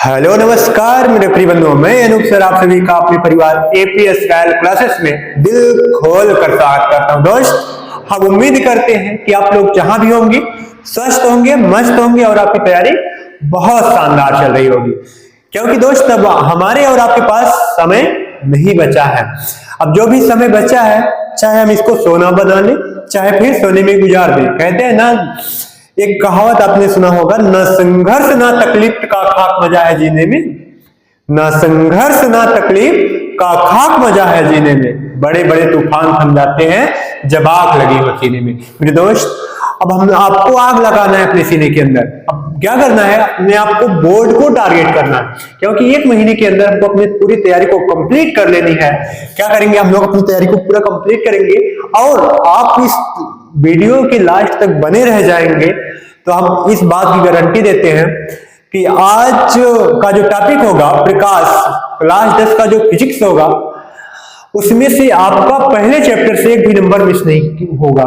Hello नमस्कार मेरे प्रिय बंधुओं, मैं अनूप सर आप सभी का अपने परिवार एपीएस ट्रायल क्लासेस में दिल खोल कर स्वागत करता हूं। दोस्त, हम उम्मीद करते हैं कि आप लोग जहां भी होंगे स्वस्थ होंगे, मस्त होंगे और आपकी तैयारी बहुत शानदार चल रही होगी, क्योंकि दोस्त अब हमारे और आपके पास समय नहीं बचा है। अब जो भी समय बचा है, चाहे हम इसको सोना बना लें, चाहे फिर सोने में गुजार दें। कहते हैं ना, एक कहावत आपने सुना होगा, न संघर्ष ना तकलीफ का खाक मजा है जीने में, न संघर्ष ना तकलीफ का खाक मजा है जीने में, बड़े बड़े तूफान थम जाते हैं जब आग लगी हो सीने में। मेरे दोस्त, अब हम आपको आग लगाना है अपने सीने के अंदर। अब क्या करना है, अपने आपको बोर्ड को टारगेट करना है, क्योंकि एक महीने के अंदर हमको अपनी पूरी तैयारी को कंप्लीट कर लेनी है। क्या करेंगे हम लोग, अपनी तैयारी को पूरा कंप्लीट करेंगे और आप इस वीडियो के लास्ट तक बने रह जाएंगे तो हम इस बात की गारंटी देते हैं कि आज का जो टॉपिक होगा प्रकाश क्लास 10 का जो फिजिक्स होगा, उसमें से आपका पहले चैप्टर से एक भी नंबर मिस नहीं होगा।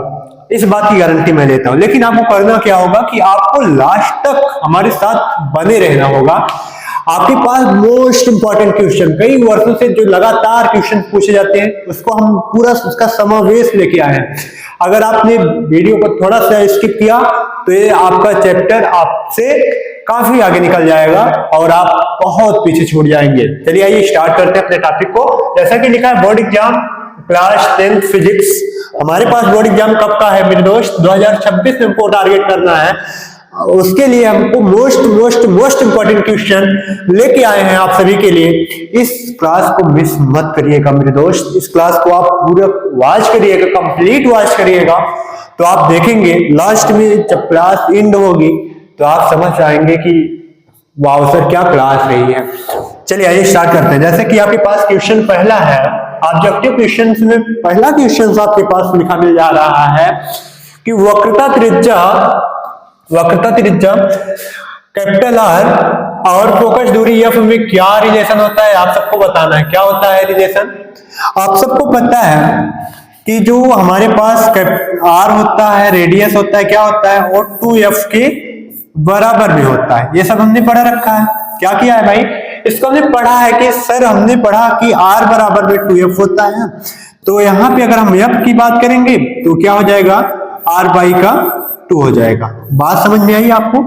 इस बात की गारंटी मैं लेता हूं। लेकिन आपको करना क्या होगा कि आपको लास्ट तक हमारे साथ बने रहना होगा। आपके पास मोस्ट इंपॉर्टेंट क्वेश्चन, कई वर्षों से जो लगातार क्वेश्चन पूछे जाते हैं, उसको हम पूरा उसका समावेश लेके आए हैं। अगर आपने वीडियो को थोड़ा सा स्किप किया तो ये आपका चैप्टर आपसे काफी आगे निकल जाएगा और आप बहुत पीछे छूट जाएंगे। चलिए आइए स्टार्ट करते हैं अपने टॉपिक को। जैसा कि लिखा है बोर्ड एग्जाम क्लास 10 फिजिक्स। हमारे पास बोर्ड एग्जाम कब का है मेरे दोस्त, 2026 में हमको टारगेट करना है। उसके लिए हमको मोस्ट इंपॉर्टेंट क्वेश्चन लेके आए हैं आप सभी के लिए। इस क्लास को मिस मत करिएगा मेरे दोस्त, इस क्लास को आप पूरा वॉच करिएगा, कंप्लीट वॉच करिएगा, तो आप देखेंगे लास्ट में जब क्लास एंड होगी तो आप समझ जाएंगे कि वाह सर क्या क्लास रही है। चलिए आइए स्टार्ट करते हैं। जैसे कि आपके पास क्वेश्चन पहला है, ऑब्जेक्टिव क्वेश्चन में पहला क्वेश्चन आपके पास लिखा मिल जा रहा है कि वक्रता त्रिज्या कैपिटल आर और फोकस दूरी एफ में क्या रिलेशन होता है, आप सबको बताना है। क्या होता है रिलेशन? आप सबको पता है कि जो हमारे पास आर होता है, रेडियस होता है, क्या होता है, और 2f के बराबर में होता है। ये सब हमने पढ़ा रखा है। क्या किया है भाई, इसको हमने पढ़ा है कि सर हमने पढ़ा कि r बराबर में 2f होता है। तो यहाँ पे अगर हम f की बात करेंगे तो क्या हो जाएगा, r बाई का 2 हो जाएगा। बात समझ में आई आपको?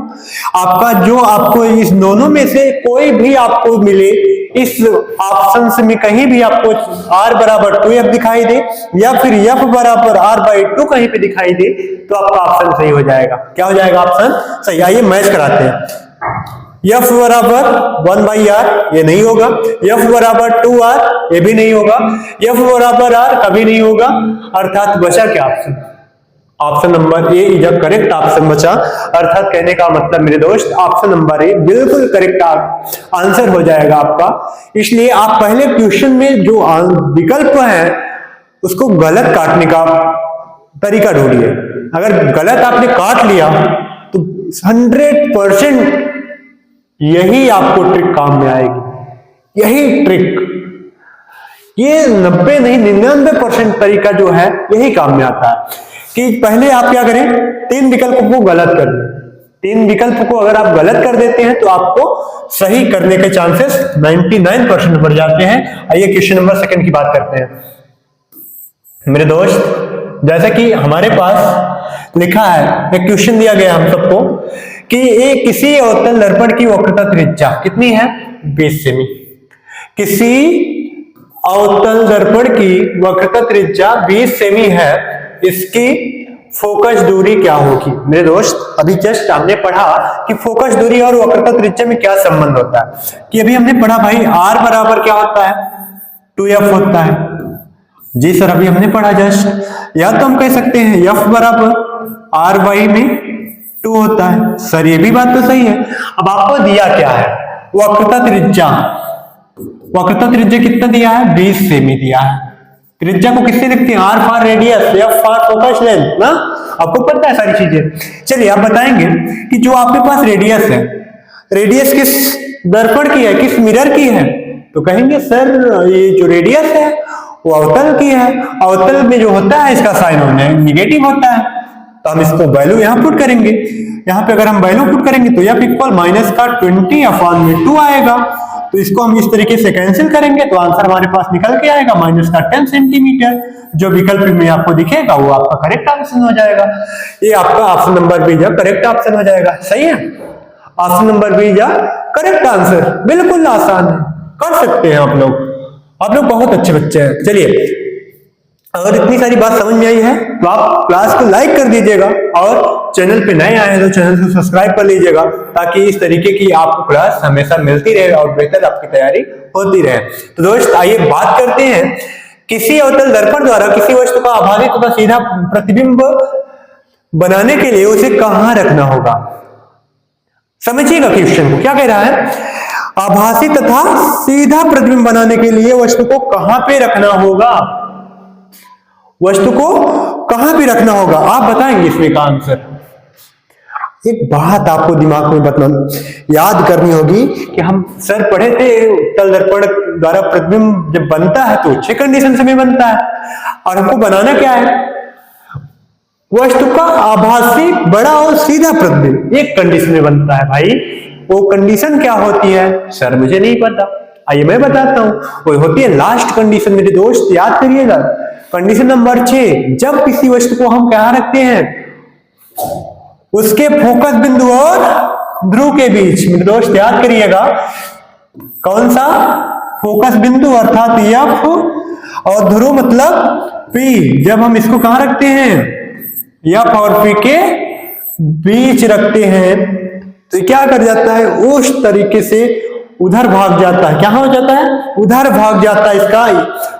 आपका जो आपको इस दोनों में से कोई भी आपको मिले, इस ऑप्शन में कहीं भी आपको r बराबर 2f दिखाई दे या फिर f बराबर r बाई 2 कहीं पे दिखाई दे तो आपका ऑप्शन सही हो जाएगा। क्या हो जाएगा ऑप्शन सही? आइए मैच कराते हैं। f बराबर 1/r ये नहीं होगा, f बराबर 2r ये भी नहीं होगा, f बराबर r कभी नहीं होगा। अर्थात बचा क्या option? Option number A is a correct option बचा। अर्थात कहने का मतलब मेरे दोस्त, ऑप्शन नंबर ए बिल्कुल करेक्ट आंसर हो जाएगा आपका। इसलिए आप पहले क्वेश्चन में जो विकल्प है उसको गलत काटने का तरीका ढूंढिए। अगर गलत आपने काट लिया तो 100% यही आपको ट्रिक काम में आएगी। यही ट्रिक, ये 90 नहीं 99% तरीका जो है यही काम में आता है कि पहले आप क्या करें, 3 विकल्प को गलत कर दें। 3 विकल्प को अगर आप गलत कर देते हैं तो आपको सही करने के चांसेस 99% बढ़ जाते हैं। आइए क्वेश्चन नंबर सेकंड की बात करते हैं मेरे दोस्त। जैसा कि हमारे पास लिखा है, एक क्वेश्चन दिया गया हम सबको कि एक किसी अवतल दर्पण की वक्रता त्रिज्या कितनी है, 20 सेमी। किसी अवतल दर्पण की वक्रता त्रिज्या 20 सेमी है, इसकी फोकस दूरी क्या होगी? मेरे दोस्त, अभी जस्ट हमने पढ़ा कि फोकस दूरी और वक्रता त्रिज्या में क्या संबंध होता है। कि अभी हमने पढ़ा भाई r बराबर क्या होता है, 2f होता है। जी सर, अभी हमने पढ़ा जस्ट। या तो हम कह सकते हैं f बराबर r बाई में 2 होता है। सर ये भी बात तो सही है। अब आपको दिया क्या है, वक्रता त्रिज्या। वक्रता त्रिज्या कितना दिया है, 20 सेमी दिया है। त्रिज्या को किससे लिखते हैं, r for radius, f for focus length ना, आपको पता है सारी चीजें। चलिए आप बताएंगे कि जो आपके पास रेडियस है, रेडियस किस दर्पण की है, किस मिरर की है? तो कहेंगे सर ये जो रेडियस है वो अवतल की है। अवतल में जो होता है इसका साइन निगेटिव होता है। तो हम इसको वैल्यू यहाँ पुट करेंगे। यहाँ पे अगर हम वैल्यू पुट करेंगे तो f इक्वल माइनस का 20/2 आएगा। तो इसको हम इस तरीके से कैंसिल करेंगे तो आंसर हमारे पास निकल के आएगा माइनस का 10 सेंटीमीटर। जो विकल्प में आपको दिखेगा वो आपका करेक्ट ऑप्शन हो जाएगा। ये आपका option number B correct option हो जाएगा। सही है, option number B correct answer. बिल्कुल आसान है, कर सकते हैं आप लोग बहुत अच्छे बच्चे हैं। चलिए, अगर इतनी सारी बात समझ में आई है तो आप क्लास को लाइक कर दीजिएगा और चैनल पे नए आए हैं तो चैनल को सब्सक्राइब कर लीजिएगा, ताकि इस तरीके की आपको क्लास हमेशा मिलती रहे और बेहतर आपकी तैयारी होती रहे। तो दोस्त आइए बात करते हैं, किसी अवतल दर्पण द्वारा किसी वस्तु का आभासी तथा सीधा प्रतिबिंब बनाने के लिए उसे कहां रखना होगा। समझिएगा क्वेश्चन को, क्या कह रहा है, आभासी तथा सीधा प्रतिबिंब बनाने के लिए वस्तु को कहां पे रखना होगा, वस्तु को कहां पे रखना होगा, आप बताएंगे इसमें का आंसर। एक बात आपको दिमाग में याद करनी होगी कि हम सर पढ़े थे उत्तल दर्पण द्वारा प्रतिबिंब जब बनता है तो 6 कंडीशन से भी बनता है, और हमको बनाना क्या है, वस्तु का आभासी बड़ा और सीधा प्रतिबिंब एक कंडीशन में बनता है। भाई वो कंडीशन क्या होती है सर, मुझे नहीं पता, आइए मैं बताता हूं। वो होती है लास्ट कंडीशन, मेरे दोस्त याद करिएगा, कंडीशन नंबर 6। जब किसी वस्तु को हम कहां रखते हैं, उसके फोकस बिंदु और ध्रुव के बीच। मेरे दोस्त याद करिएगा, कौन सा, फोकस बिंदु अर्थात एफ और ध्रुव मतलब पी। जब हम इसको कहां रखते हैं, एफ और पी के बीच रखते हैं, तो क्या कर जाता है, उस तरीके से उधर भाग जाता है। क्या हो जाता है, उधर भाग जाता है। इसका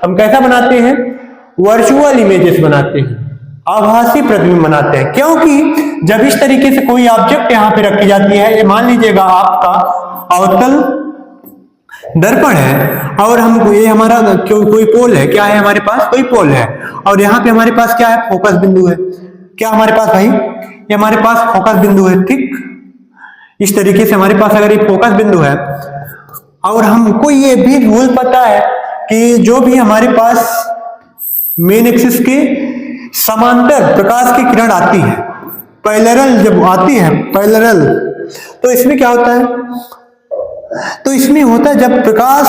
हम कैसा बनाते हैं, वर्चुअल इमेजेस बनाते हैं, आभासी प्रतिबिंब बनाते हैं। क्योंकि जब इस तरीके से कोई ऑब्जेक्ट यहां पे रखी जाती है, ये मान लीजिएगा आपका अवतल दर्पण है और हम ये हमारा कोई पोल है, क्या है हमारे पास, कोई पोल है, और यहाँ पे हमारे पास क्या है, फोकस बिंदु है। क्या हमारे पास भाई, ये हमारे पास फोकस बिंदु है। ठीक इस तरीके से हमारे पास अगर ये फोकस बिंदु है, और हमको ये भी रूल पता है कि जो भी हमारे पास मेन एक्सिस के समांतर प्रकाश की किरण आती है, पैरेलल जब आती है, पैरेलल, तो इसमें क्या होता है, तो इसमें होता है जब प्रकाश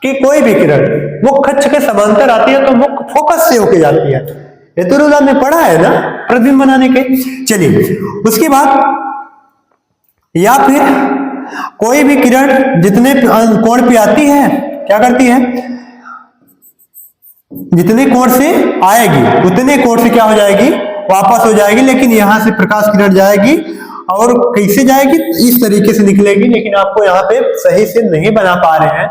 की कोई भी किरण मुख्य अक्ष के समांतर आती है तो मुख्य फोकस से होके जाती है। ये तो रोज आपने पढ़ा है ना प्रतिबिंब बनाने के। चलिए उसके बाद, या फिर कोई भी किरण जितने कोण पे आती है, क्या करती है, जितने कोण से आएगी उतने कोण से क्या हो जाएगी, वापस हो जाएगी। लेकिन यहां से प्रकाश किरण जाएगी और कैसे जाएगी, इस तरीके से निकलेगी। लेकिन आपको यहाँ पे सही से नहीं बना पा रहे हैं,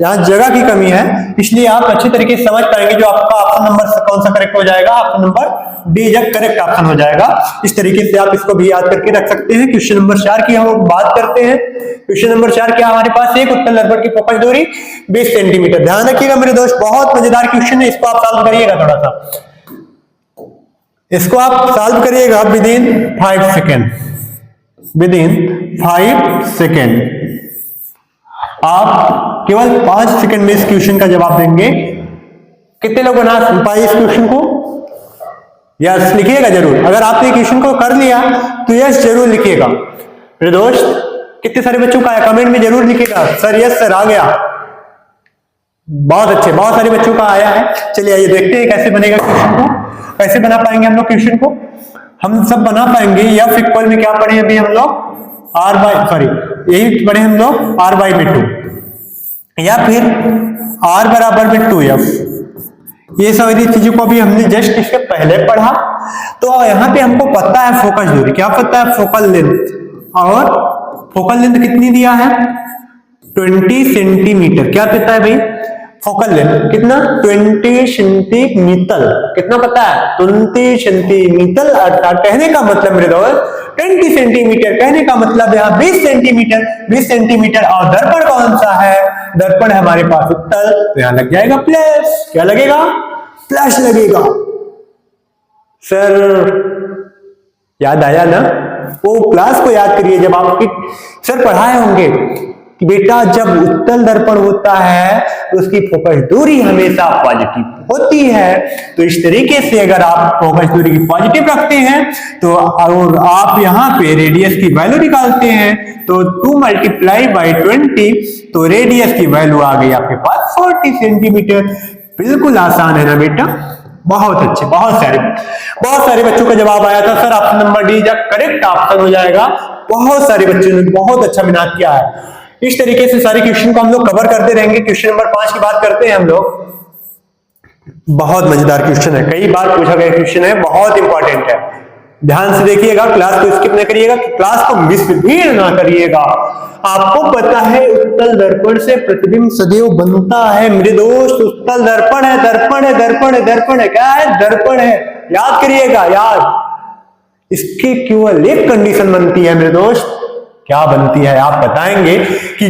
यहाँ जगह की कमी है, इसलिए आप अच्छे तरीके से समझ पाएंगे। जो आपका ऑप्शन नंबर कौन सा करेक्ट हो जाएगा, option number D correct option हो जाएगा। इस तरीके से आप इसको भी याद करके रख सकते हैं। क्वेश्चन नंबर 4 की हम बात करते हैं। क्वेश्चन नंबर 4 क्या, हमारे पास एक उत्तल दर्पण की फोकस दूरी 20 सेंटीमीटर। ध्यान रखिएगा मेरे दोस्त, बहुत मजेदार क्वेश्चन है, इसको आप सॉल्व करिएगा थोड़ा सा, इसको आप सॉल्व करिएगा with in 5 second, with in 5 second. आप केवल 5 सेकेंड में इस क्वेश्चन का जवाब देंगे। कितने लोग बना पाए इस क्वेश्चन को, यस लिखिएगा जरूर। अगर आपने क्वेश्चन को कर लिया तो यस जरूर लिखिएगा मेरे दोस्त। कितने सारे बच्चों का आया, कमेंट में जरूर लिखिएगा सर यस सर आ गया। बहुत अच्छे, बहुत सारे बच्चों का आया है। चलिए आइए देखते हैं कैसे बनेगा क्वेश्चन को, कैसे बना पाएंगे हम लोग क्वेश्चन को। हम सब बना पाएंगे। एफ इक्वल में क्या पढ़े अभी हम लोग, आर बाई, सॉरी यही पढ़े हम लोग आर बाई में 2, या फिर आर बराबर में 2f। ये सारी चीजों को भी हमने जस्ट इसके पहले पढ़ा। तो यहाँ पे हमको पता है फोकस दूरी, क्या पता है, फोकल लेंथ, और फोकल लेंथ कितनी दिया है, 20 सेंटीमीटर। क्या पता है भाई, फोकल लेंथ कितना, 20 सेंटीमीटर। कितना पता है, 20 सेंटीमीटर। अर्थात कहने का मतलब मेरे दोस्त 20 सेंटीमीटर, कहने का मतलब यहाँ 20 सेंटीमीटर, 20 सेंटीमीटर। और दर्पण कौन सा है, दर्पण हमारे पास उत्तल, तो यहाँ लग जाएगा प्लस। क्या लगेगा, प्लस लगेगा। सर याद आया ना, वो क्लास को याद करिए जब आपके सर पढ़ाए होंगे कि बेटा जब उत्तल दर्पण होता है तो उसकी फोकस दूरी हमेशा पॉजिटिव होती है। तो इस तरीके से अगर आप फोकस दूरी की पॉजिटिव रखते हैं तो और आप यहाँ पे रेडियस की वैल्यू निकालते हैं तो 2 × 20 तो रेडियस की वैल्यू आ गई आपके पास 40 सेंटीमीटर। बिल्कुल आसान है ना बेटा, बहुत अच्छे। बहुत सारे बच्चों का जवाब आया था sir option number D correct option हो जाएगा। बहुत सारे बच्चों ने बहुत अच्छा मेहनत किया है। इस तरीके से सारे क्वेश्चन को हम लोग कवर करते रहेंगे। क्वेश्चन नंबर 5 की बात करते हैं हम लोग। बहुत मजेदार क्वेश्चन है, कई बार पूछा गया क्वेश्चन है, बहुत इंपॉर्टेंट है। ध्यान से देखिएगा, क्लास को स्किप न करिएगा, क्लास को मिस भी ना करिएगा। आपको पता है उत्तल दर्पण से प्रतिबिंब सदैव बनता है मेरे दोस्त। उत्तल दर्पण है, दर्पण है, दर्पण है, दर्पण है, क्या है? दर्पण है। याद करिएगा, याद। इसकी केवल एक कंडीशन बनती है मेरे दोस्त, क्या बनती है आप बताएंगे कि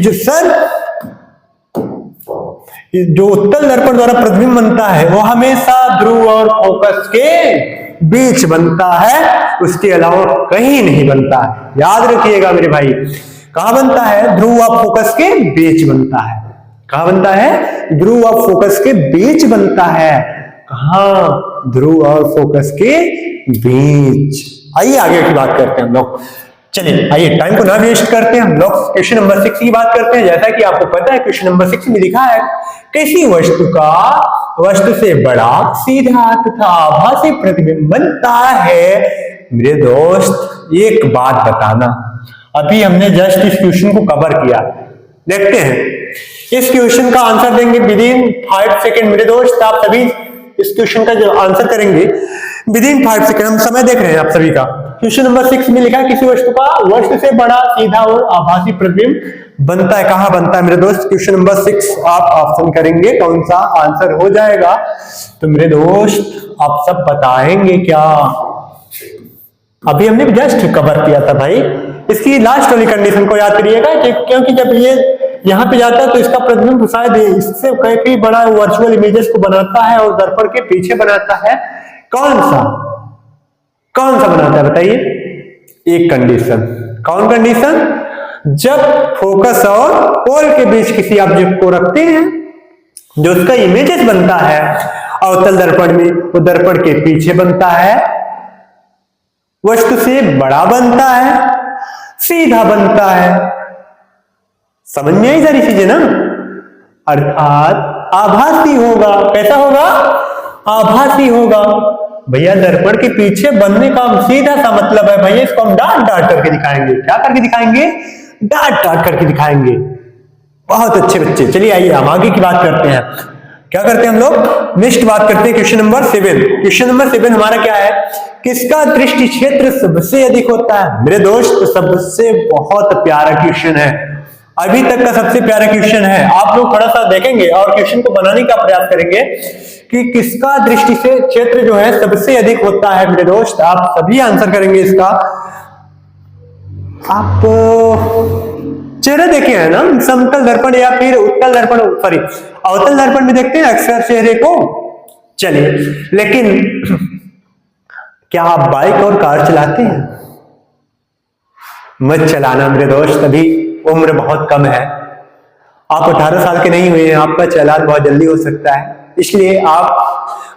जो उत्तल दर्पण द्वारा प्रतिबिंब बनता है वो हमेशा ध्रुव और फोकस के बीच बनता है, उसके अलावा कहीं नहीं बनता है। याद रखिएगा मेरे भाई, कहां बनता है? ध्रुव और फोकस के बीच बनता है। कहां बनता है? ध्रुव और फोकस के बीच बनता है। कहां? ध्रुव और फोकस के बीच। आइए आगे की बात करते हैं हम लोग। चलिए आइए, टाइम को ना वेस्ट करते हैं, हम लोग क्वेश्चन नंबर 6 की बात करते हैं। जैसा कि आपको पता है क्वेश्चन नंबर 6 में लिखा है किसी वस्तु का वस्तु से बड़ा सीधा तथा आभासी प्रतिबिंब बनता है। मेरे दोस्त एक बात बताना, अभी हमने जस्ट इस क्वेश्चन को कवर किया, देखते हैं इस क्वेश्चन का आंसर देंगे विदिन 5 सेकेंड। मेरे दोस्त आप सभी इस क्वेश्चन का जो आंसर करेंगे विदिन 5 सेकेंड। हम समय देख रहे हैं आप सभी का। क्वेश्चन नंबर 6 में लिखा है किसी वस्तु का वस्तु से बड़ा सीधा और आभासी प्रतिबिंब बनता है। कहां बनता है मेरे दोस्त? क्वेश्चन नंबर 6 आप ऑप्शन करेंगे, कौन सा आंसर हो जाएगा? तो मेरे दोस्त आप सब बताएंगे क्या? अभी हमने जस्ट कवर किया था भाई। इसकी लास्ट वाली कंडीशन को याद करिएगा, क्योंकि जब ये यहां पे जाता है तो इसका प्रतिबिंब शायद इससे कई बड़ा वर्चुअल इमेजेस को बनाता है और दर्पण के पीछे बनाता है। कौन सा बनाता है बताइए? एक कंडीशन। कौन कंडीशन? जब फोकस और पोल के बीच किसी ऑब्जेक्ट को रखते हैं, जो उसका इमेजेस बनता है अवतल दर्पण में, वो दर्पण के पीछे बनता है, वस्तु से बड़ा बनता है, सीधा बनता है। समझ में आई सारी चीजें ना? अर्थात आभासी होगा। कैसा होगा? आभासी होगा। भैया दर्पण के पीछे बनने का सीधा सा मतलब है भैया, इसको हम डांट करके दिखाएंगे। क्या करके दिखाएंगे? डांट करके दिखाएंगे। बहुत अच्छे बच्चे। चलिए आइए हम आगे की बात करते हैं। क्या करते हैं हम लोग? नेक्स्ट बात करते हैं क्वेश्चन नंबर 7। क्वेश्चन नंबर 7 हमारा क्या है? किसका दृष्टि क्षेत्र सबसे अधिक होता है? मेरे दोस्त सबसे बहुत प्यारा क्वेश्चन है, अभी तक का सबसे प्यारा क्वेश्चन है। आप लोग थोड़ा सा देखेंगे और क्वेश्चन को बनाने का प्रयास करेंगे कि किसका दृष्टि से क्षेत्र जो है सबसे अधिक होता है। मेरे दोस्त आप सभी आंसर करेंगे इसका। आप चेहरे देखे हैं ना, समतल दर्पण या फिर उत्तल दर्पण, सॉरी अवतल दर्पण में देखते हैं अक्सर चेहरे को। चलिए, लेकिन क्या आप बाइक और कार चलाते हैं? मत चलाना मेरे दोस्त, अभी उम्र बहुत कम है। आप 18 साल के नहीं हुए हैं, आपका चालान बहुत जल्दी हो सकता है, इसलिए आप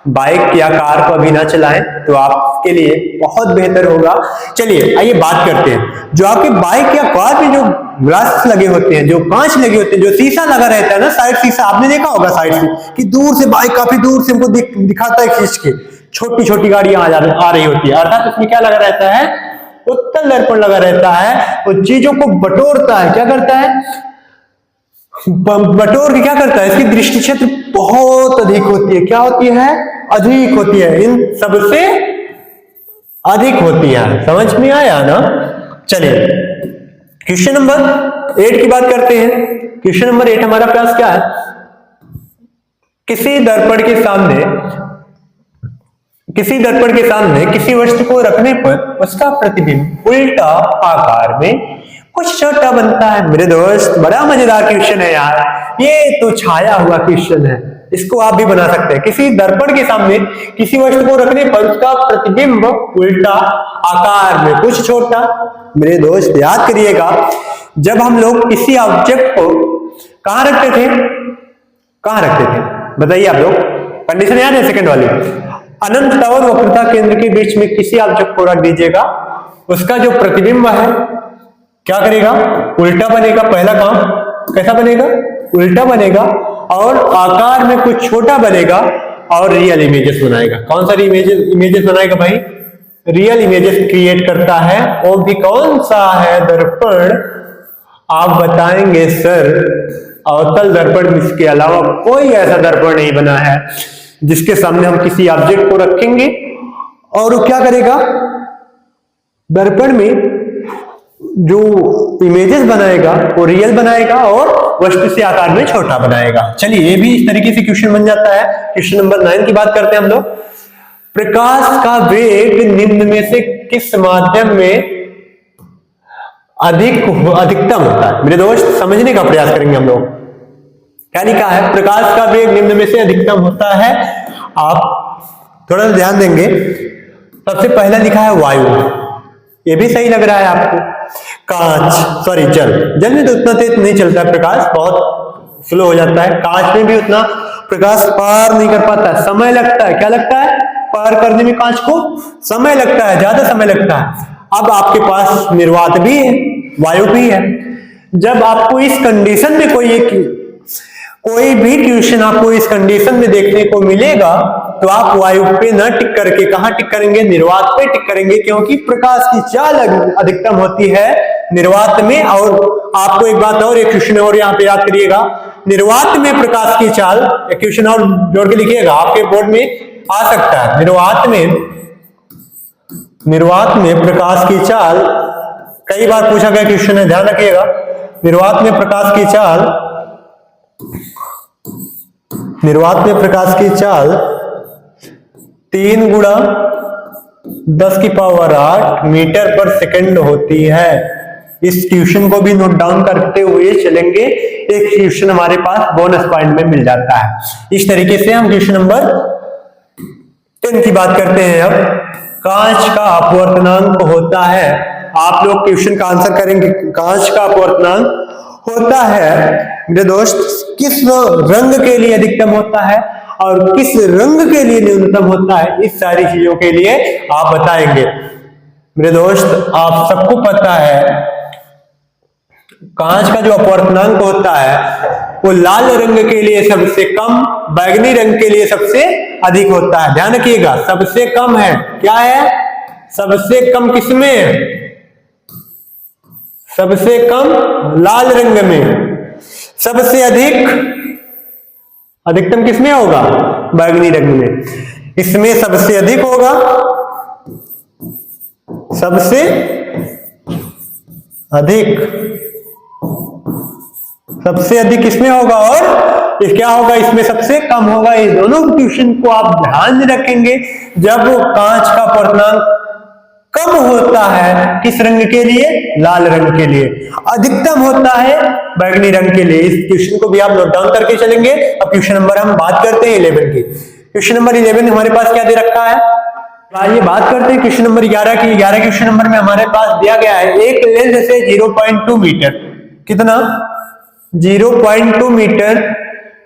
बाइक या कार को अभी ना चलाएं तो आपके लिए बहुत बेहतर होगा। चलिए आइए बात करते हैं, जो आपके बाइक या कार में जो ग्लास लगे होते हैं, जो कांच लगे होते हैं, जो शीशा लगा रहता है ना, साइड शीशा, आपने देखा होगा साइड से कि दूर से बाइक काफी दूर से हमको दिखाता है खींच के, छोटी छोटी गाड़ियां आ रही होती है, अर्थात उसमें क्या लगा रहता है? उत्तल दर्पण लगा रहता है। वो चीजों को बटोरता है, क्या करता है? बटोर के क्या करता है? इसकी दृष्टि क्षेत्र बहुत अधिक होती है। क्या होती है? अधिक होती है, इन सबसे अधिक होती है। समझ में आया ना? चलिए क्वेश्चन नंबर 8 की बात करते हैं। क्वेश्चन नंबर 8 हमारा पास क्या है? किसी दर्पण के सामने किसी वस्तु को रखने पर उसका प्रतिबिंब उल्टा आकार में कुछ छोटा बनता है। मेरे दोस्त बड़ा मजेदार क्वेश्चन है यार, ये तो छाया हुआ क्वेश्चन है, इसको आप भी बना सकते हैं। किसी दर्पण के सामने किसी वस्तु को रखने पर उसका प्रतिबिंब उल्टा आकार में कुछ छोटा। मेरे दोस्त याद करिएगा, जब हम लोग किसी ऑब्जेक्ट को कहां रखते थे, कहां रखते थे बताइए आप लोग, कंडीशन याद है सेकंड वाली, अनंत और वक्रता केंद्र के बीच में किसी ऑब्जेक्ट को रख दीजिएगा, उसका जो प्रतिबिंब है क्या करेगा, उल्टा बनेगा। पहला काम कैसा बनेगा, उल्टा बनेगा और आकार में कुछ छोटा बनेगा और रियल इमेजेस बनाएगा। कौन सा इमेजेस बनाएगा भाई, रियल इमेजेस क्रिएट करता है। वो भी कौन सा है दर्पण, आप बताएंगे सर अवतल दर्पण, इसके अलावा कोई ऐसा दर्पण नहीं बना है जिसके सामने हम किसी ऑब्जेक्ट को रखेंगे और वो क्या करेगा, दर्पण में जो इमेजेस बनाएगा वो रियल बनाएगा और वस्तु से आकार में छोटा बनाएगा। चलिए ये भी इस तरीके से क्वेश्चन बन जाता है। क्वेश्चन नंबर 9 की बात करते हैं हम लोग। प्रकाश का वेग निम्न में से किस माध्यम में अधिकतम होता है। मेरे दोस्त समझने का प्रयास करेंगे हम लोग। क्या लिखा है, प्रकाश का वेग निम्न में से अधिकतम होता है। आप थोड़ा ध्यान देंगे, सबसे पहला लिखा है वायु, ये भी सही लग रहा है आपको। कांच, सॉरी जल में तो उतना तेज नहीं चलता है प्रकाश, बहुत स्लो हो जाता है। कांच में भी उतना प्रकाश पार नहीं कर पाता, समय लगता है। क्या लगता है, पार करने में कांच को समय लगता है, ज्यादा समय लगता है। अब आपके पास निर्वात भी है, वायु भी है। जब आपको इस कंडीशन में कोई भी क्वेश्चन आपको इस कंडीशन में देखने को मिलेगा तो आप वायु पे न टिक करके कहां टिक करेंगे, निर्वात पे टिक करेंगे, क्योंकि प्रकाश की चाल अधिकतम होती है निर्वात में। और आपको एक बात और, एक क्वेश्चन और यहाँ पे याद करिएगा, निर्वात में प्रकाश की चाल, एक क्वेश्चन और जोड़ के लिखिएगा, आपके बोर्ड में आ सकता है। निर्वात में प्रकाश की चाल कई बार पूछा गया क्वेश्चन है, ध्यान रखिएगा। निर्वात में प्रकाश की चाल 3 × 10⁸ मीटर पर सेकंड होती है। इस क्वेश्चन को भी नोट डाउन करते हुए चलेंगे, एक क्वेश्चन हमारे पास बोनस पॉइंट में मिल जाता है। इस तरीके से हम क्वेश्चन नंबर 10 की बात करते हैं। अब कांच का अपवर्तनांक होता है, आप लोग क्वेश्चन का आंसर करेंगे। कांच का अपवर्तनांक होता है मेरे दोस्त किस रंग के लिए अधिकतम होता है और किस रंग के लिए न्यूनतम होता है, इस सारी चीजों के लिए आप बताएंगे। मेरे दोस्त आप सबको पता है कांच का जो अपवर्तनांक होता है वो लाल रंग के लिए सबसे कम, बैगनी रंग के लिए सबसे अधिक होता है। ध्यान रखिएगा, सबसे कम है, क्या है, सबसे कम किसमें, सबसे कम लाल रंग में, सबसे अधिकतम किसमें होगा, बैगनी रंग में। इसमें सबसे अधिक होगा, सबसे अधिक किसमें होगा और क्या होगा, इसमें सबसे कम होगा। ये दोनों क्वेश्चन को आप ध्यान में रखेंगे। जब कांच का अपवर्तनांक कम होता है किस रंग के लिए, लाल रंग के लिए, अधिकतम होता है बैगनी रंग के लिए। इस क्वेश्चन को भी आप नोट डाउन करके चलेंगे। अब क्वेश्चन नंबर हम बात करते हैं 11 की। क्वेश्चन नंबर 11 हमारे पास क्या दे रखा है, आइए बात करते हैं क्वेश्चन नंबर 11 की। 11 क्वेश्चन नंबर में हमारे पास दिया गया है एक लेंस से 0.2 मीटर, कितना, 0.2 मीटर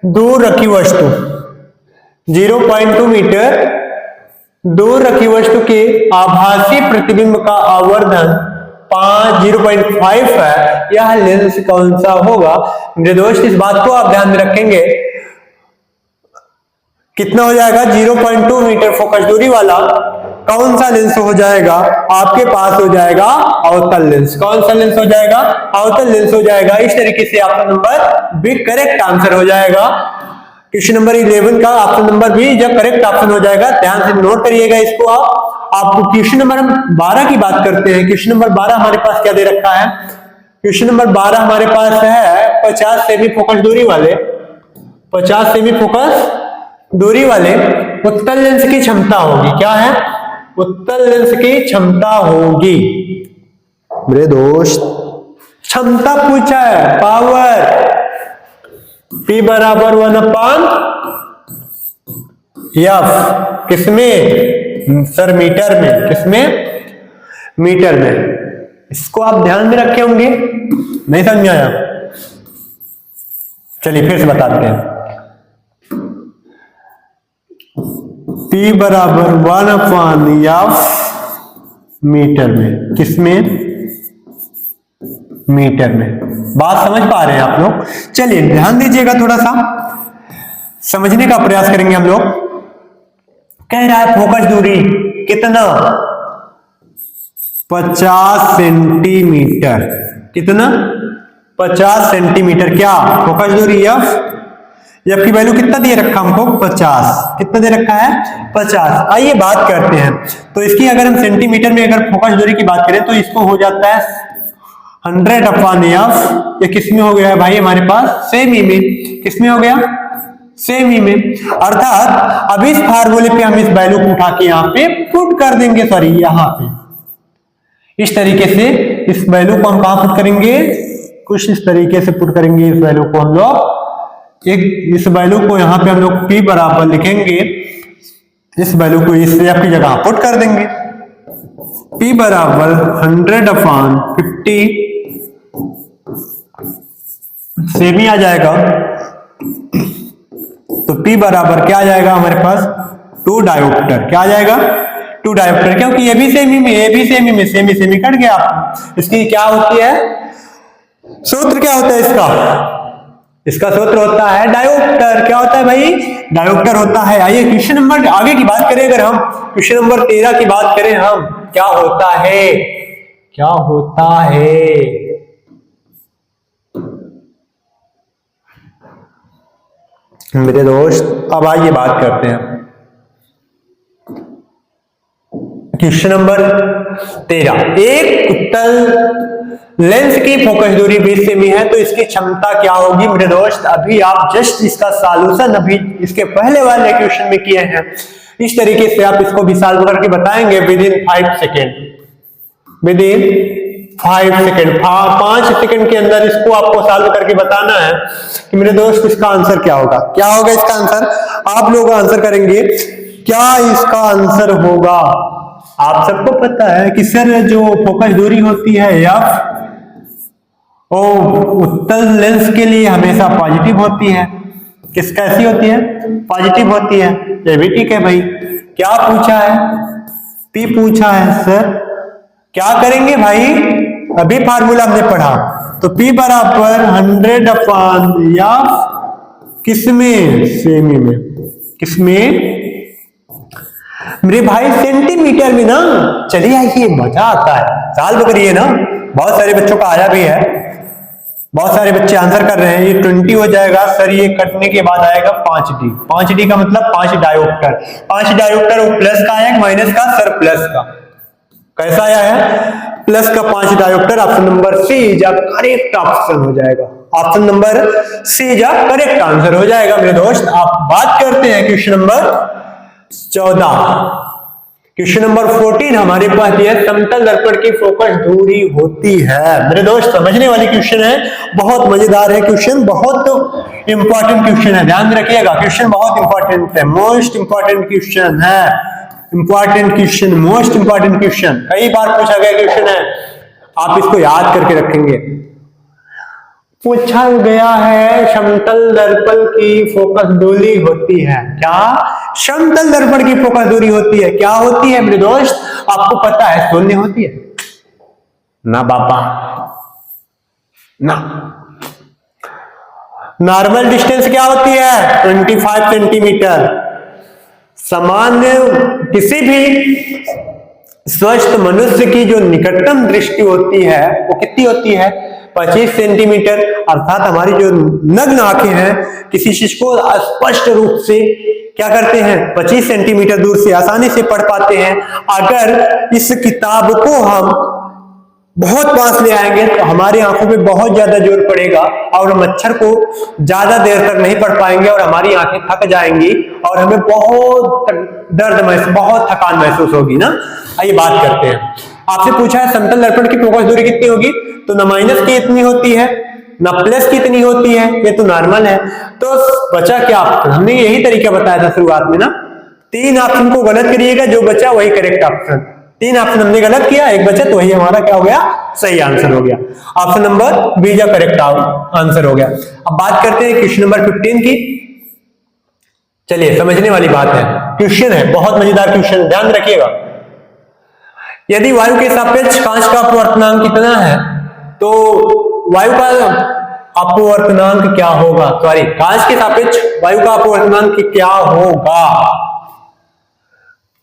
दूर रखी वस्तु, 0.2 मीटर दूर रखी वस्तु के आभासी प्रतिबिंब का आवर्धन 0.5 है। यह लेंस कौन सा होगा। मेरे दोस्त इस बात को आप ध्यान में रखेंगे, कितना हो जाएगा, 0.2 मीटर फोकस दूरी वाला कौन सा लेंस हो जाएगा, आपके पास हो जाएगा अवतल लेंस। कौन सा लेंस हो जाएगा, अवतल लेंस हो जाएगा। इस तरीके से option number B correct answer हो जाएगा। क्वेश्चन नंबर 11 का ऑप्शन नंबर बी जब करेक्ट ऑप्शन हो जाएगा, ध्यान से नोट करिएगा इसको। आपको क्वेश्चन नंबर 12 की बात करते हैं। क्वेश्चन नंबर 12 हमारे पास क्या दे रखा है, क्वेश्चन नंबर 12 हमारे पास है 50 सेमी फोकस दूरी वाले, 50 सेमी फोकस दूरी वाले उत्तल लेंस की क्षमता होगी। क्या है, उत्तल लेंस की क्षमता होगी। मेरे दोस्त क्षमता पूछा है, पावर P = 1/, एफ किसमें सर? मीटर में। किसमें? मीटर में। इसको आप ध्यान में रखे होंगे, नहीं समझ में आया? चलिए फिर से बताते हैं। P बराबर 1/f मीटर में। किसमें? मीटर में। बात समझ पा रहे हैं आप लोग? चलिए ध्यान दीजिएगा, थोड़ा सा समझने का प्रयास करेंगे हम लोग। कह रहा है फोकस दूरी कितना? 50 सेंटीमीटर। कितना? 50 सेंटीमीटर। क्या फोकस दूरी एफ? एफ की वैल्यू कितना दे रखा हमको? 50। कितना दे रखा है? 50। आइए बात करते हैं। तो इसकी अगर हम सेंटीमीटर में अगर फोकस दूरी की बात करें तो इसको हो जाता है 100/f। ये किसमें हो गया है भाई हमारे पास? सेमी में। किसमें हो गया? सेमी में। अर्थात अब इस फार्मूले पे हम इस वैल्यू को उठा के यहाँ पे पुट कर देंगे, सॉरी यहाँ पे इस तरीके से इस वैल्यू को हम कहां पुट करेंगे? कुछ इस तरीके से पुट करेंगे इस वैल्यू को हम लोग। इस वैल्यू को यहाँ पे हम लोग P बराबर लिखेंगे, इस वैल्यू को इस एफ की जगह पुट कर देंगे। P बराबर 100/50 सेमी आ जाएगा। तो P बराबर क्या आ जाएगा हमारे पास? 2 डायोप्टर। क्या आ जाएगा? 2 डायोप्टर। क्योंकि ये भी सेमी में, ये भी सेमी में, सेमी सेमी कट गया। इसकी क्या होती है? सूत्र क्या होता है इसका? इसका सूत्र होता है डायोप्टर। क्या होता है भाई? डायोप्टर होता है। आइए क्वेश्चन नंबर आगे की बात करें, अगर हम क्वेश्चन नंबर 13 की बात करें हम, क्या होता है? क्या होता है? मेरे दोस्त अब आइए बात करते हैं क्वेश्चन नंबर 13। एक उत्तल लेंस की फोकस दूरी 20 सेमी है, तो इसकी क्षमता क्या होगी? मेरे दोस्त अभी आप जस्ट इसका सॉल्यूशन अभी इसके पहले वाले क्वेश्चन में किए हैं। इस तरीके से आप इसको भी सॉल्व करके बताएंगे with in 5 second. With in 5 second, 5 second के अंदर इसको आपको सॉल्व करके बताना है कि मेरे दोस्त इसका आंसर क्या होगा। क्या होगा इसका आंसर? आप लोग आंसर करेंगे। क्या इसका आंसर होगा? आप सबको पता है कि सर जो फोकस दूरी होती है एफ, वो उत्तल लेंस के लिए हमेशा पॉजिटिव होती है। किस कैसी होती है? पॉजिटिव होती है। ये भी ठीक है भाई। क्या पूछा है? P पूछा है सर। क्या करेंगे भाई? अभी फार्मूला हमने पढ़ा। तो P बराबर 100/f किसमें? सेमी में। किसमें? मेरे भाई सेंटीमीटर में ना। चलिए आइए, मजा आता है, सॉल्व करिए ना। बहुत सारे बच्चों का आया भी है, बहुत सारे बच्चे आंसर कर रहे हैं। ये 20 हो जाएगा सर, ये कटने के बाद आएगा 5D। 5D का मतलब 5 डायोप्टर। 5 डायोप्टर वो प्लस का आया माइनस का? सर प्लस का। कैसा आया है? प्लस का 5 dioptre. Option number C is correct option हो जाएगा। Option number C is correct answer हो जाएगा मेरे दोस्त। आप बात करते हैं क्वेश्चन नंबर 14। क्वेश्चन नंबर 14 हमारे पास यह समतल दर्पण की फोकस दूरी होती है। मेरे दोस्त समझने वाली क्वेश्चन है, बहुत मजेदार है क्वेश्चन, बहुत इंपॉर्टेंट क्वेश्चन है। ध्यान रखिएगा, क्वेश्चन बहुत इंपॉर्टेंट है, मोस्ट इंपॉर्टेंट क्वेश्चन है। Important question, most important question, कई बार पूछा गया क्वेश्चन है। आप इसको याद करके रखेंगे। पूछा गया है समतल दर्पण की फोकस दूरी होती है। क्या? समतल दर्पण की फोकस दूरी होती है। क्या होती है मेरे दोस्त? आपको पता है? शून्य होती है ना बाबा ना। नॉर्मल डिस्टेंस क्या होती है? 25 सेंटीमीटर। सामान्य किसी भी स्वस्थ मनुष्य की जो निकटतम दृष्टि होती है वो कितनी होती है? 25 सेंटीमीटर। अर्थात हमारी जो नग्न आंखें हैं किसी चीज को स्पष्ट रूप से क्या करते हैं? 25 सेंटीमीटर दूर से आसानी से पढ़ पाते हैं। अगर इस किताब को हम बहुत पास ले आएंगे तो हमारी आंखों पे बहुत ज्यादा जोर पड़ेगा और हम अक्षर को ज्यादा देर तक नहीं पढ़ पाएंगे और हमारी आंखें थक जाएंगी और हमें बहुत दर्द महसूस, बहुत थकान महसूस होगी ना। आइए बात करते हैं। आपसे पूछा है समतल दर्पण की फोकस दूरी कितनी होगी, तो ना माइनस की इतनी होती है ना प्लस की इतनी होती है, ये तो नॉर्मल है। तो बचा क्या? हमने यही तरीका बताया था शुरुआत में ना, तीन ऑप्शन को गलत करिएगा, जो बचा वही करेक्ट ऑप्शन। तीन ऑप्शन हमने गलत किया, एक बचा, तो वही हमारा क्या हो गया, सही आंसर हो गया। ऑप्शन नंबर बी का करेक्ट आंसर हो गया। अब बात करते हैं क्वेश्चन नंबर 15 की। चलिए, समझने वाली बात है, क्वेश्चन है, बहुत मजेदार क्वेश्चन, ध्यान रखिएगा। यदि वायु के सापेक्ष कांच का अपवर्तनांक कितना है, तो वायु का अपवर्तनांक क्या होगा, सॉरी, कांच के सापेक्ष वायु का अपवर्तनांक क्या होगा।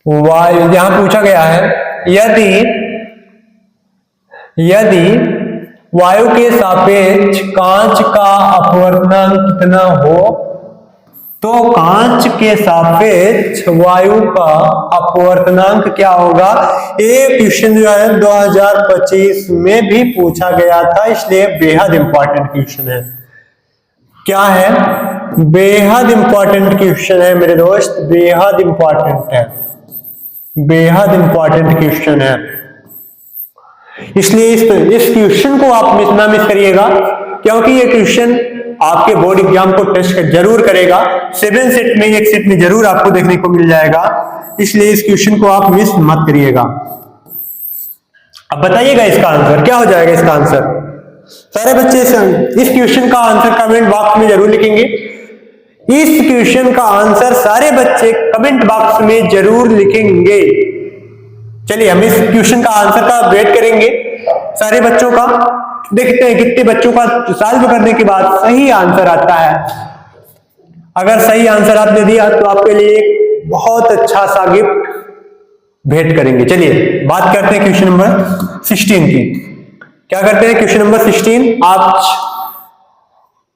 वायु यहां पूछा गया है, यदि वायु के सापेक्ष कांच का अपवर्तनांक कितना हो, तो कांच के सापेक्ष वायु का अपवर्तनांक क्या होगा। ये क्वेश्चन जो है 2025 में भी पूछा गया था, इसलिए बेहद इंपॉर्टेंट क्वेश्चन है। क्या है, बेहद इंपॉर्टेंट क्वेश्चन है मेरे दोस्त, बेहद इंपॉर्टेंट है, बेहद इंपॉर्टेंट क्वेश्चन है। इसलिए इस क्वेश्चन को आप ना मिस करिएगा, क्योंकि ये क्वेश्चन आपके बोर्ड एग्जाम को टेस्ट जरूर करेगा। 7 सेट में, एक सेट में जरूर आपको देखने को मिल जाएगा, इसलिए इस क्वेश्चन को आप मिस मत करिएगा। अब बताइएगा इसका आंसर क्या हो जाएगा। इसका आंसर सारे बच्चे इस क्वेश्चन का आंसर कमेंट बॉक्स में जरूर लिखेंगे। इस क्वेश्चन का आंसर सारे बच्चे कमेंट बॉक्स में जरूर लिखेंगे। चलिए, हम इस क्वेश्चन का आंसर का वेट करेंगे सारे बच्चों का, देखते हैं कितने बच्चों का सॉल्व करने के बाद सही आंसर आता है। अगर सही आंसर आपने दिया तो आपके लिए एक बहुत अच्छा सा गिफ्ट भेंट करेंगे। चलिए, बात करते हैं क्वेश्चन नंबर 16 की। क्या करते हैं, क्वेश्चन नंबर 16 आज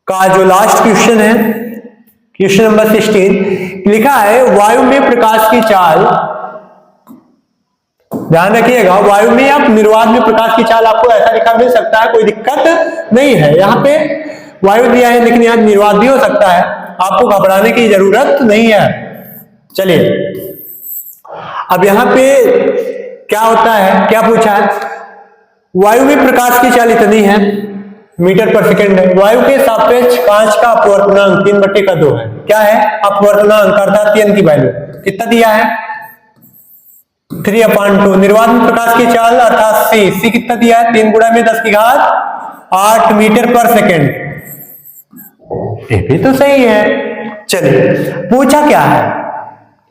का जो लास्ट क्वेश्चन है, क्वेश्चन नंबर 16 लिखा है, वायु में प्रकाश की चाल, ध्यान रखिएगा, वायु में आप निर्वात में प्रकाश की चाल, आपको ऐसा लिखा मिल सकता है, कोई दिक्कत नहीं है। यहाँ पे वायु दिया है, लेकिन यहाँ निर्वात भी हो सकता है, आपको घबराने की जरूरत नहीं है। चलिए, अब यहाँ पे क्या होता है, क्या पूछा है, वायु में प्रकाश की चाल इतनी है मीटर पर सेकेंड है, वायु के सापेक्ष कांच का अपवर्तनांक 3/2 है। क्या है, अपवर्तनांक अर्थात n की वैल्यू कितना दिया है, 3/2। निर्वात में प्रकाश की चाल अर्थात c कितना दिया है, 3 × 10⁸ मीटर पर सेकेंड। ये भी तो सही है। चलिए, पूछा क्या है,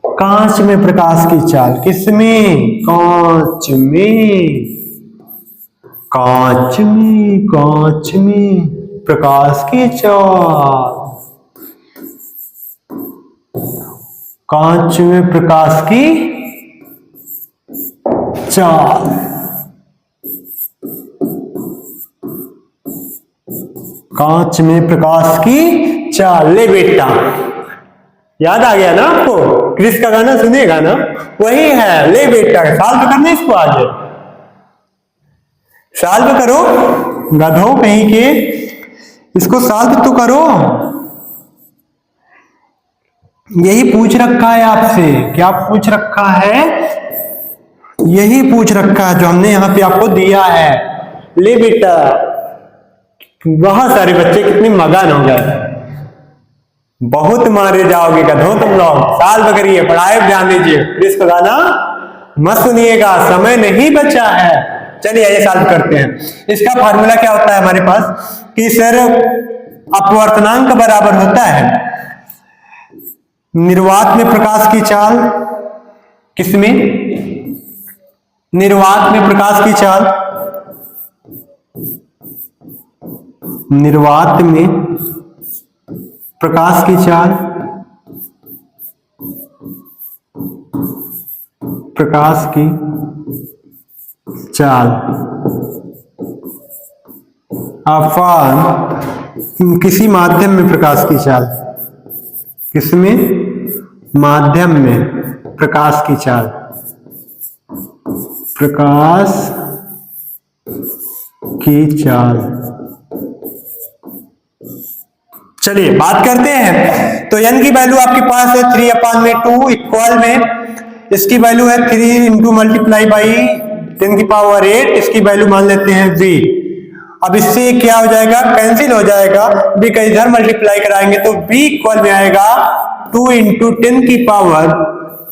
कांच में प्रकाश की चाल, किसमें, कांच में, कांच में, कांच में प्रकाश की चाल, कांच में प्रकाश की चाल, कांच में प्रकाश की चाल। ले बेटा, याद आ गया ना आपको, क्रिस का गाना सुनेगा ना, वही है। ले बेटा, सॉल्व करना इसको, आगे सॉल्व करो, गधों कहीं के, इसको सॉल्व तो करो। यही पूछ रखा है आपसे, क्या पूछ रखा है, यही पूछ रखा है जो हमने यहाँ पे आपको दिया है। ले बेटा, बहुत सारे बच्चे कितने मगन हो गए, बहुत मारे जाओगे गधों तुम लोग। सॉल्व करिए, पढ़ाई ध्यान दीजिए, इसको गाना मत सुनिएगा, समय नहीं बचा है। चलिए, ये सॉल्व करते हैं। इसका फार्मूला क्या होता है हमारे पास कि सर अपवर्तनांक बराबर होता है निर्वात में प्रकाश की चाल, किसमें, निर्वात में प्रकाश की चाल, निर्वात में प्रकाश की चाल, प्रकाश की चाल अपॉन किसी माध्यम में प्रकाश की चाल, किसमें, माध्यम में प्रकाश की चाल, प्रकाश की चाल। चलिए, बात करते हैं। तो n की वैल्यू आपके पास है 3/2 इक्वल में, इसकी वैल्यू है 3 इंटू मल्टीप्लाई बाई 10⁸, इसकी वैल्यू मान लेते हैं v। अब इससे क्या हो जाएगा, कैंसिल हो जाएगा, v का इधर मल्टीप्लाई कराएंगे तो v इक्वल में आएगा 2 इंटू 10⁻⁴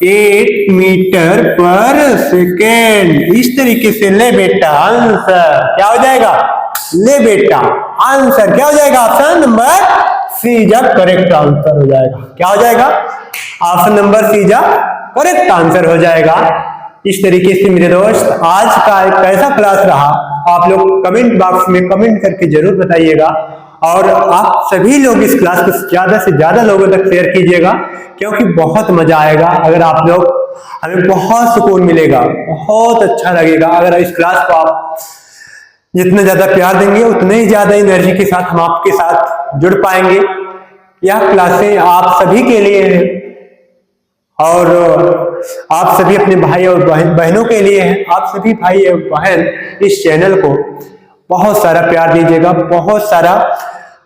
8 मीटर पर सेकेंड। इस तरीके से ले बेटा आंसर क्या हो जाएगा, ले बेटा आंसर क्या हो जाएगा, option number C is correct answer हो जाएगा। क्या हो जाएगा, option number C is correct answer हो जाएगा। इस तरीके से मेरे दोस्त आज का एक कैसा क्लास रहा आप लोग कमेंट बॉक्स में कमेंट करके जरूर बताइएगा, और आप सभी लोग इस क्लास को ज्यादा से ज्यादा लोगों तक शेयर कीजिएगा, क्योंकि बहुत मजा आएगा अगर आप लोग, हमें बहुत सुकून मिलेगा, बहुत अच्छा लगेगा अगर इस क्लास को आप जितना ज्यादा प्यार देंगे उतने ही ज्यादा एनर्जी के साथ हम आपके साथ जुड़ पाएंगे। यह क्लासें आप सभी के लिए है और आप सभी अपने भाई और बहनों के लिए है। आप सभी भाई और बहन इस चैनल को बहुत सारा प्यार दीजिएगा, बहुत सारा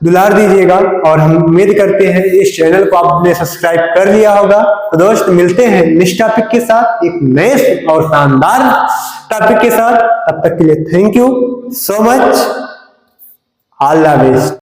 दुलार दीजिएगा, और हम उम्मीद करते हैं इस चैनल को आपने सब्सक्राइब कर लिया होगा। तो दोस्त मिलते हैं नेक्स्ट टॉपिक के साथ, एक नए और शानदार टॉपिक के साथ। तब तक के लिए thank you so much, all the best.